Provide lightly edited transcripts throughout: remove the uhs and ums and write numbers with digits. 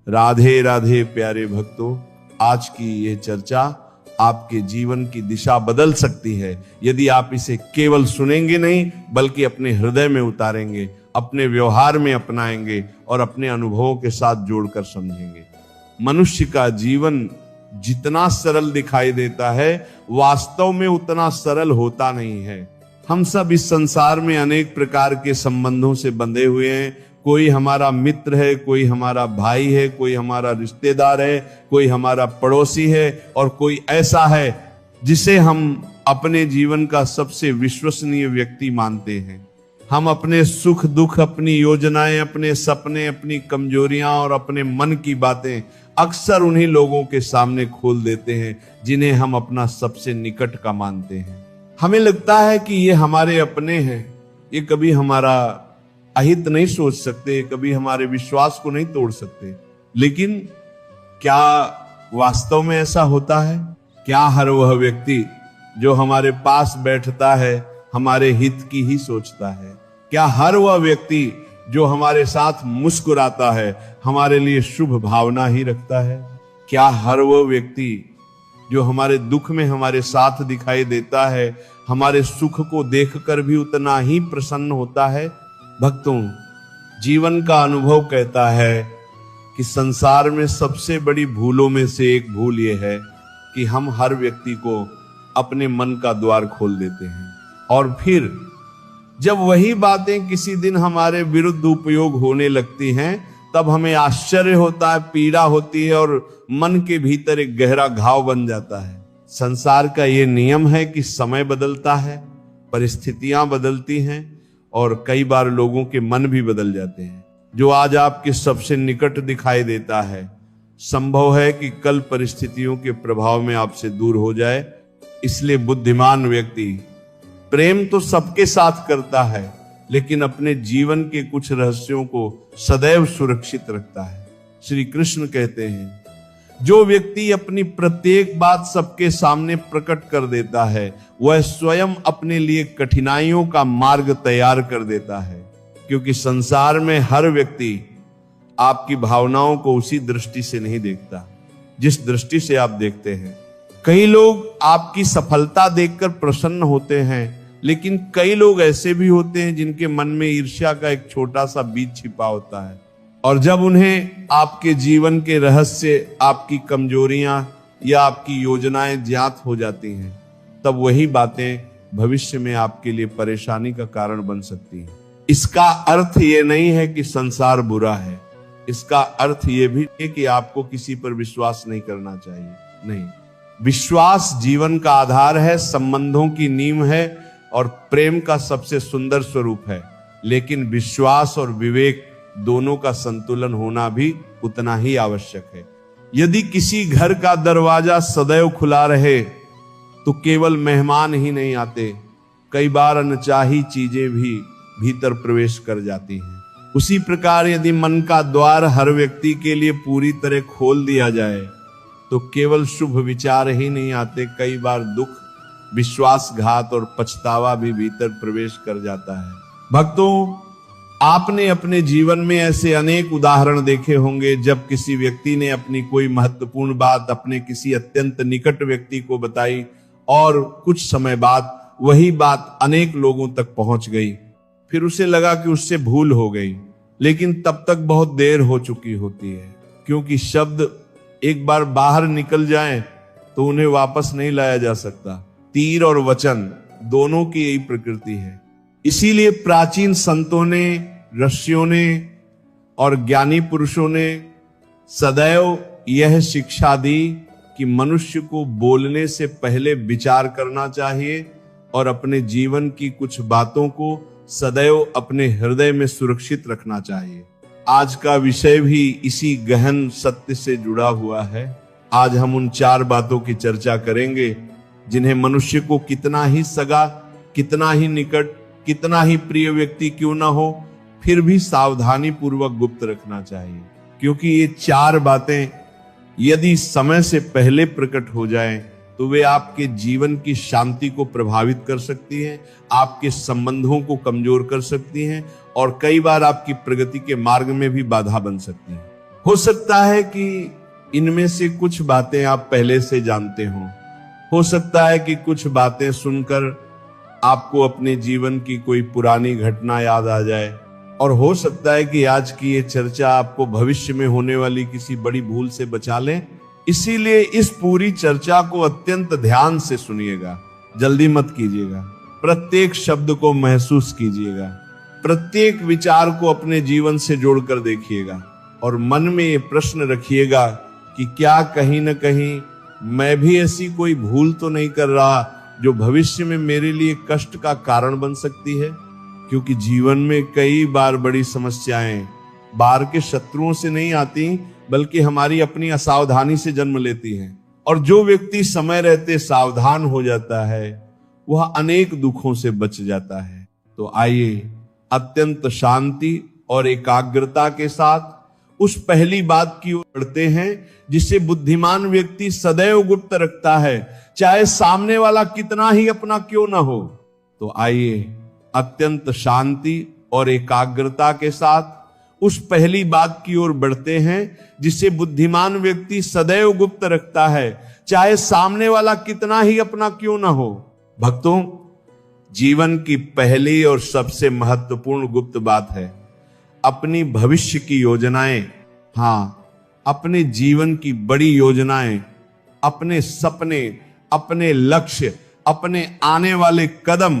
राधे राधे प्यारे भक्तों, आज की ये चर्चा आपके जीवन की दिशा बदल सकती है यदि आप इसे केवल सुनेंगे नहीं बल्कि अपने हृदय में उतारेंगे, अपने व्यवहार में अपनाएंगे और अपने अनुभवों के साथ जोड़कर समझेंगे। मनुष्य का जीवन जितना सरल दिखाई देता है वास्तव में उतना सरल होता नहीं है। हम सब इस संसार में अनेक प्रकार के संबंधों से बंधे हुए हैं। कोई हमारा मित्र है, कोई हमारा भाई है, कोई हमारा रिश्तेदार है, कोई हमारा पड़ोसी है और कोई ऐसा है जिसे हम अपने जीवन का सबसे विश्वसनीय व्यक्ति मानते हैं। हम अपने सुख दुख, अपनी योजनाएं, अपने सपने, अपनी कमजोरियां और अपने मन की बातें अक्सर उन्हीं लोगों के सामने खोल देते हैं जिन्हें हम अपना सबसे निकट का मानते हैं। हमें लगता है कि ये हमारे अपने हैं, ये कभी हमारा अहित नहीं सोच सकते, कभी हमारे विश्वास को नहीं तोड़ सकते। लेकिन क्या वास्तव में ऐसा होता है? क्या हर वह व्यक्ति जो हमारे पास बैठता है हमारे हित की ही सोचता है? क्या हर वह व्यक्ति जो हमारे साथ मुस्कुराता है हमारे लिए शुभ भावना ही रखता है? क्या हर वह व्यक्ति जो हमारे दुख में हमारे साथ दिखाई देता है हमारे सुख को देखकर भी उतना ही प्रसन्न होता है? भक्तों, जीवन का अनुभव कहता है कि संसार में सबसे बड़ी भूलों में से एक भूल यह है कि हम हर व्यक्ति को अपने मन का द्वार खोल देते हैं और फिर जब वही बातें किसी दिन हमारे विरुद्ध उपयोग होने लगती हैं तब हमें आश्चर्य होता है, पीड़ा होती है और मन के भीतर एक गहरा घाव बन जाता है। संसार का ये नियम है कि समय बदलता है, परिस्थितियां बदलती हैं और कई बार लोगों के मन भी बदल जाते हैं। जो आज आपके सबसे निकट दिखाई देता है संभव है कि कल परिस्थितियों के प्रभाव में आपसे दूर हो जाए। इसलिए बुद्धिमान व्यक्ति प्रेम तो सबके साथ करता है लेकिन अपने जीवन के कुछ रहस्यों को सदैव सुरक्षित रखता है। श्री कृष्ण कहते हैं, जो व्यक्ति अपनी प्रत्येक बात सबके सामने प्रकट कर देता है वह स्वयं अपने लिए कठिनाइयों का मार्ग तैयार कर देता है, क्योंकि संसार में हर व्यक्ति आपकी भावनाओं को उसी दृष्टि से नहीं देखता जिस दृष्टि से आप देखते हैं। कई लोग आपकी सफलता देखकर प्रसन्न होते हैं लेकिन कई लोग ऐसे भी होते हैं जिनके मन में ईर्ष्या का एक छोटा सा बीज छिपा होता है और जब उन्हें आपके जीवन के रहस्य, आपकी कमजोरियां या आपकी योजनाएं ज्ञात हो जाती हैं तब वही बातें भविष्य में आपके लिए परेशानी का कारण बन सकती हैं। इसका अर्थ ये नहीं है कि संसार बुरा है, इसका अर्थ ये भी है कि आपको किसी पर विश्वास नहीं करना चाहिए। नहीं, विश्वास जीवन का आधार है, संबंधों की नींव है और प्रेम का सबसे सुंदर स्वरूप है। लेकिन विश्वास और विवेक दोनों का संतुलन होना भी उतना ही आवश्यक है। यदि किसी घर का दरवाजा सदैव खुला रहे तो केवल मेहमान ही नहीं आते, कई बार अनचाही चीजें भी भीतर प्रवेश कर जाती हैं। उसी प्रकार यदि मन का द्वार हर व्यक्ति के लिए पूरी तरह खोल दिया जाए तो केवल शुभ विचार ही नहीं आते, कई बार दुख, विश्वासघात और पछतावा भी भीतर प्रवेश कर जाता है। भक्तों, आपने अपने जीवन में ऐसे अनेक उदाहरण देखे होंगे जब किसी व्यक्ति ने अपनी कोई महत्वपूर्ण बात अपने किसी अत्यंत निकट व्यक्ति को बताई और कुछ समय बाद वही बात अनेक लोगों तक पहुंच गई। फिर उसे लगा कि उससे भूल हो गई, लेकिन तब तक बहुत देर हो चुकी होती है, क्योंकि शब्द एक बार बाहर निकल जाएं तो उन्हें वापस नहीं लाया जा सकता। तीर और वचन दोनों की यही प्रकृति है। इसीलिए प्राचीन संतों ने, ऋषियों ने और ज्ञानी पुरुषों ने सदैव यह शिक्षा दी कि मनुष्य को बोलने से पहले विचार करना चाहिए और अपने जीवन की कुछ बातों को सदैव अपने हृदय में सुरक्षित रखना चाहिए। आज का विषय भी इसी गहन सत्य से जुड़ा हुआ है। आज हम उन 4 बातों की चर्चा करेंगे जिन्हें मनुष्य को कितना ही सगा, कितना ही निकट, कितना ही प्रिय व्यक्ति क्यों ना हो, फिर भी सावधानी पूर्वक गुप्त रखना चाहिए, क्योंकि ये 4 बातें यदि समय से पहले प्रकट हो जाएं तो वे आपके जीवन की शांति को प्रभावित कर सकती हैं, आपके संबंधों को कमजोर कर सकती हैं और कई बार आपकी प्रगति के मार्ग में भी बाधा बन सकती हैं। हो सकता है कि इनमें से कुछ बातें आप पहले से जानते हो सकता है कि कुछ बातें सुनकर आपको अपने जीवन की कोई पुरानी घटना याद आ जाए, और हो सकता है कि आज की ये चर्चा आपको भविष्य में होने वाली किसी बड़ी भूल से बचा ले। इसीलिए इस पूरी चर्चा को अत्यंत ध्यान से सुनिएगा, जल्दी मत कीजिएगा, प्रत्येक शब्द को महसूस कीजिएगा, प्रत्येक विचार को अपने जीवन से जोड़कर देखिएगा और मन में ये प्रश्न रखिएगा कि क्या कहीं न कहीं मैं भी ऐसी कोई भूल तो नहीं कर रहा जो भविष्य में मेरे लिए कष्ट का कारण बन सकती है। क्योंकि जीवन में कई बार बड़ी समस्याएं बाहर के शत्रुओं से नहीं आती, बल्कि हमारी अपनी असावधानी से जन्म लेती हैं। और जो व्यक्ति समय रहते सावधान हो जाता है वह अनेक दुखों से बच जाता है। तो आइए अत्यंत शांति और एकाग्रता के साथ उस पहली बात की ओर बढ़ते हैं जिसे बुद्धिमान व्यक्ति सदैव गुप्त रखता है, चाहे सामने वाला कितना ही अपना क्यों ना हो। तो आइए अत्यंत शांति और एकाग्रता के साथ उस पहली बात की ओर बढ़ते हैं जिसे बुद्धिमान व्यक्ति सदैव गुप्त रखता है, चाहे सामने वाला कितना ही अपना क्यों ना हो। भक्तों, जीवन की पहली और सबसे महत्वपूर्ण गुप्त बात है अपनी भविष्य की योजनाएं। हाँ, अपने जीवन की बड़ी योजनाएं, अपने सपने, अपने लक्ष्य, अपने आने वाले कदम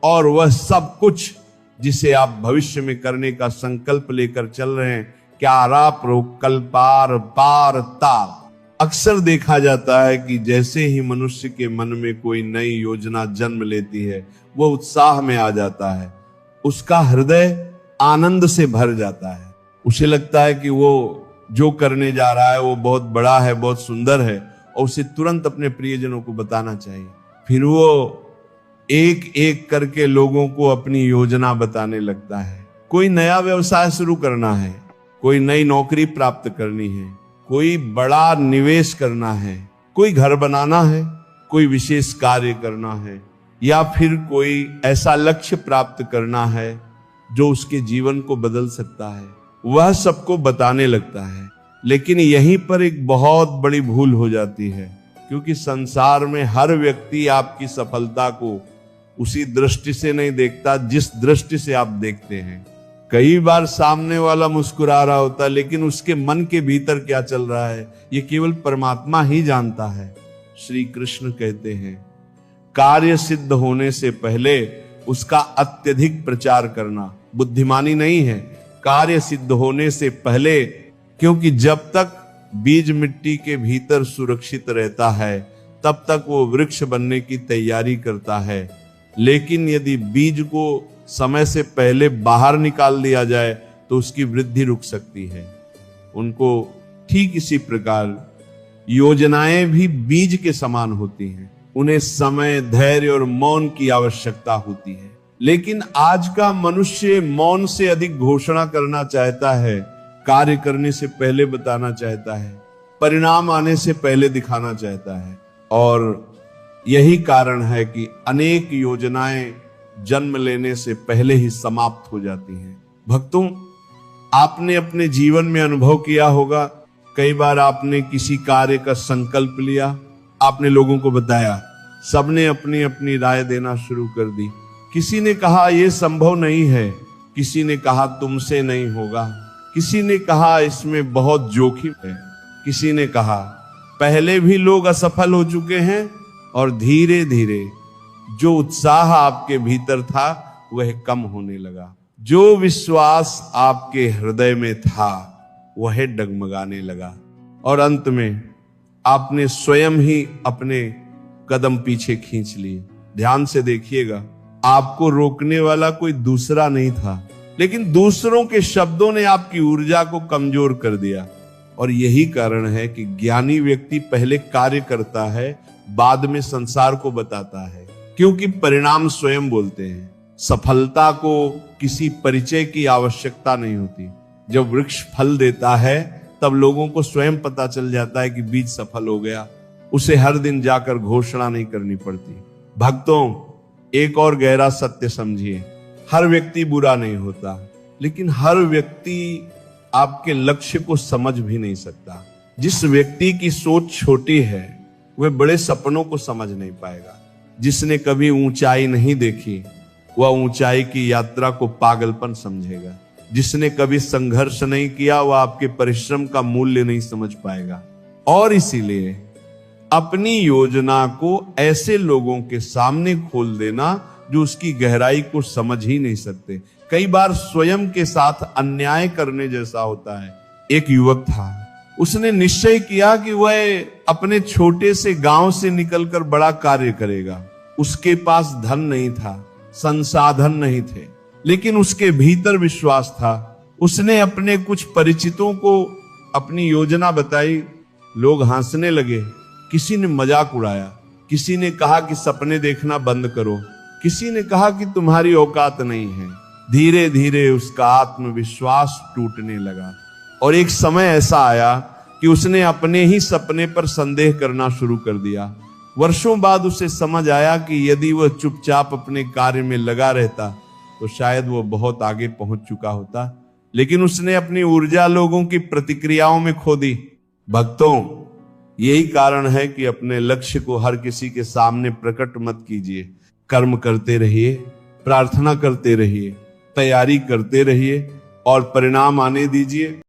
और वह सब कुछ जिसे आप भविष्य में करने का संकल्प लेकर चल रहे हैं। क्या राप रोक कल्पार पार तार। अक्सर देखा जाता है कि जैसे ही मनुष्य के मन में कोई नई योजना जन्म लेती है वह उत्साह में आ जाता है, उसका हृदय आनंद से भर जाता है। उसे लगता है कि वो जो करने जा रहा है वो बहुत बड़ा है, बहुत सुंदर है और उसे तुरंत अपने प्रियजनों को बताना चाहिए। फिर वो एक एक करके लोगों को अपनी योजना बताने लगता है। कोई नया व्यवसाय शुरू करना है, कोई नई नौकरी प्राप्त करनी है, कोई बड़ा निवेश करना है, कोई घर बनाना है, कोई विशेष कार्य करना है, या फिर कोई ऐसा लक्ष्य प्राप्त करना है जो उसके जीवन को बदल सकता है, वह सबको बताने लगता है। लेकिन यहीं पर एक बहुत बड़ी भूल हो जाती है, क्योंकि संसार में हर व्यक्ति आपकी सफलता को उसी दृष्टि से नहीं देखता जिस दृष्टि से आप देखते हैं। कई बार सामने वाला मुस्कुरा रहा होता है, लेकिन उसके मन के भीतर क्या चल रहा है ये केवल परमात्मा ही जानता है। श्री कृष्ण कहते हैं, कार्य सिद्ध होने से पहले उसका अत्यधिक प्रचार करना बुद्धिमानी नहीं है। कार्य सिद्ध होने से पहले, क्योंकि जब तक बीज मिट्टी के भीतर सुरक्षित रहता है तब तक वो वृक्ष बनने की तैयारी करता है। लेकिन यदि बीज को समय से पहले बाहर निकाल दिया जाए तो उसकी वृद्धि रुक सकती है। उनको ठीक इसी प्रकार योजनाएं भी बीज के समान होती हैं, उन्हें समय, धैर्य और मौन की आवश्यकता होती है। लेकिन आज का मनुष्य मौन से अधिक घोषणा करना चाहता है, कार्य करने से पहले बताना चाहता है, परिणाम आने से पहले दिखाना चाहता है। और यही कारण है कि अनेक योजनाएं जन्म लेने से पहले ही समाप्त हो जाती हैं। भक्तों, आपने अपने जीवन में अनुभव किया होगा, कई बार आपने किसी कार्य का संकल्प लिया, आपने लोगों को बताया, सबने अपनी अपनी राय देना शुरू कर दी। किसी ने कहा यह संभव नहीं है, किसी ने कहा तुमसे नहीं होगा, किसी ने कहा इसमें बहुत जोखिम है, किसी ने कहा पहले भी लोग असफल हो चुके हैं। और धीरे धीरे जो उत्साह आपके भीतर था वह कम होने लगा, जो विश्वास आपके हृदय में था वह डगमगाने लगा, और अंत में आपने स्वयं ही अपने कदम पीछे खींच लिए। ध्यान से देखिएगा, आपको रोकने वाला कोई दूसरा नहीं था, लेकिन दूसरों के शब्दों ने आपकी ऊर्जा को कमजोर कर दिया। और यही कारण है कि ज्ञानी व्यक्ति पहले कार्य करता है, बाद में संसार को बताता है, क्योंकि परिणाम स्वयं बोलते हैं। सफलता को किसी परिचय की आवश्यकता नहीं होती। जब वृक्ष फल देता है तब लोगों को स्वयं पता चल जाता है कि बीज सफल हो गया, उसे हर दिन जाकर घोषणा नहीं करनी पड़ती। भक्तों, एक और गहरा सत्य समझिए, हर व्यक्ति बुरा नहीं होता, लेकिन हर व्यक्ति आपके लक्ष्य को समझ भी नहीं सकता। जिस व्यक्ति की सोच छोटी है वह बड़े सपनों को समझ नहीं पाएगा। जिसने कभी ऊंचाई नहीं देखी वह ऊंचाई की यात्रा को पागलपन समझेगा। जिसने कभी संघर्ष नहीं किया वह आपके परिश्रम का मूल्य नहीं समझ पाएगा। और इसीलिए अपनी योजना को ऐसे लोगों के सामने खोल देना जो उसकी गहराई को समझ ही नहीं सकते। कई बार स्वयं के साथ अन्याय करने जैसा होता है। एक युवक था, उसने निश्चय किया कि वह अपने छोटे से गांव से निकलकर बड़ा कार्य करेगा। उसके पास धन नहीं था, संसाधन नहीं थे, लेकिन उसके भीतर विश्वास था। उसने अपने कुछ परिचितों को अपनी योजना बताई। लोग हंसने लगे, किसी ने मजाक उड़ाया, किसी ने कहा कि सपने देखना बंद करो, किसी ने कहा कि तुम्हारी औकात नहीं है। धीरे धीरे उसका आत्मविश्वास टूटने लगा और एक समय ऐसा आया कि उसने अपने ही सपने पर संदेह करना शुरू कर दिया। वर्षों बाद उसे समझ आया कि यदि वह चुपचाप अपने कार्य में लगा रहता तो शायद वह बहुत आगे पहुंच चुका होता, लेकिन उसने अपनी ऊर्जा लोगों की प्रतिक्रियाओं में खो दी। भक्तों, यही कारण है कि अपने लक्ष्य को हर किसी के सामने प्रकट मत कीजिए। कर्म करते रहिए, प्रार्थना करते रहिए, तैयारी करते रहिए और परिणाम आने दीजिए।